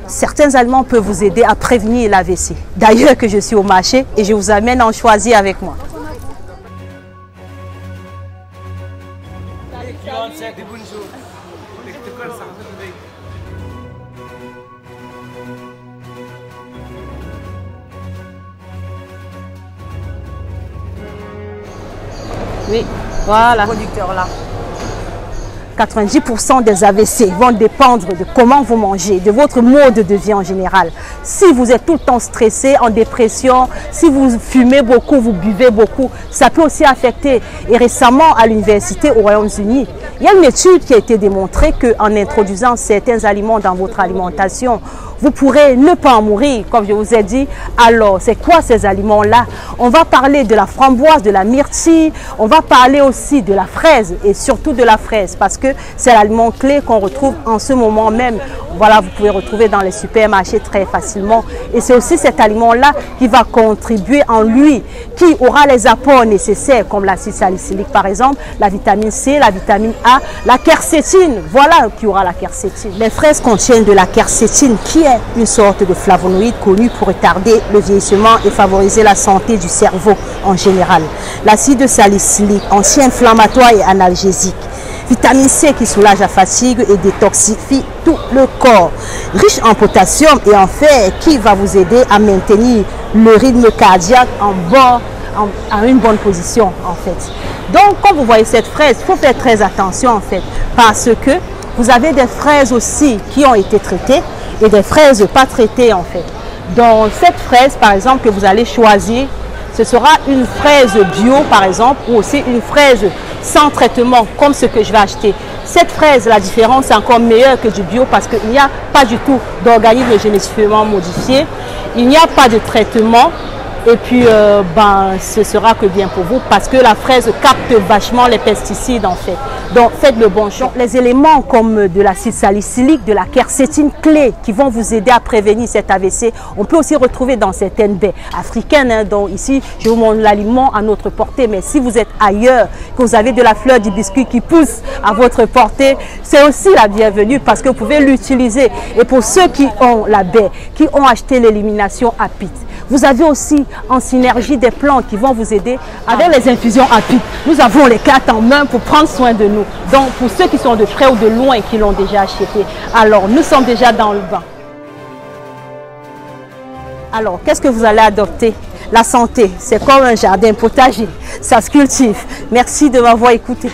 Certains aliments peuvent vous aider à prévenir l'AVC. D'ailleurs que je suis au marché et je vous amène en choisir avec moi. Oui, voilà. Producteur là. 90% des AVC vont dépendre de comment vous mangez, de votre mode de vie en général. Si vous êtes tout le temps stressé, en dépression, si vous fumez beaucoup, vous buvez beaucoup, ça peut aussi affecter. Et récemment, à l'université au Royaume-Uni, il y a une étude qui a été démontrée qu'en introduisant certains aliments dans votre alimentation, vous pourrez ne pas en mourir, comme je vous ai dit. Alors, c'est quoi ces aliments-là? On va parler de la framboise, de la myrtille, on va parler aussi de la fraise et surtout de la fraise parce que c'est l'aliment clé qu'on retrouve en ce moment même. Voilà, vous pouvez retrouver dans les supermarchés très facilement. Et c'est aussi cet aliment-là qui va contribuer en lui, qui aura les apports nécessaires comme l'acide salicylique par exemple, la vitamine C, la vitamine A, la quercétine. Voilà qui aura la quercétine. Les fraises contiennent de la quercétine qui est une sorte de flavonoïde connu pour retarder le vieillissement et favoriser la santé du cerveau en général. L'acide salicylique, anti-inflammatoire et analgésique. Vitamine C qui soulage la fatigue et détoxifie tout le corps. Riche en potassium et en fer qui va vous aider à maintenir le rythme cardiaque en une bonne position en fait. Donc quand vous voyez cette fraise, il faut faire très attention en fait parce que vous avez des fraises aussi qui ont été traitées et des fraises pas traitées en fait. Dans cette fraise par exemple que vous allez choisir, ce sera une fraise bio par exemple ou aussi une fraise sans traitement comme ce que je vais acheter. Cette fraise, la différence est encore meilleure que du bio parce qu'il n'y a pas du tout d'organismes génétiquement modifiés, il n'y a pas de traitement et puis ce sera que bien pour vous parce que la fraise capte vachement les pesticides en fait. Donc faites le bon choix. Les éléments comme de l'acide salicylique, de la quercétine clé qui vont vous aider à prévenir cet AVC, on peut aussi retrouver dans certaines baies africaines. Hein, donc ici, je vous montre l'aliment à notre portée. Mais si vous êtes ailleurs, que vous avez de la fleur d'hibiscus qui pousse à votre portée, c'est aussi la bienvenue parce que vous pouvez l'utiliser. Et pour ceux qui ont la baie, qui ont acheté l'élimination APIT, vous avez aussi en synergie des plantes qui vont vous aider avec les infusions APIT. Nous avons les cartes en main pour prendre soin de nous. Donc pour ceux qui sont de près ou de loin qui l'ont déjà acheté, alors nous sommes déjà dans le bain. Alors qu'est-ce que vous allez adopter? La santé, c'est comme un jardin potager, ça se cultive. Merci de m'avoir écouté.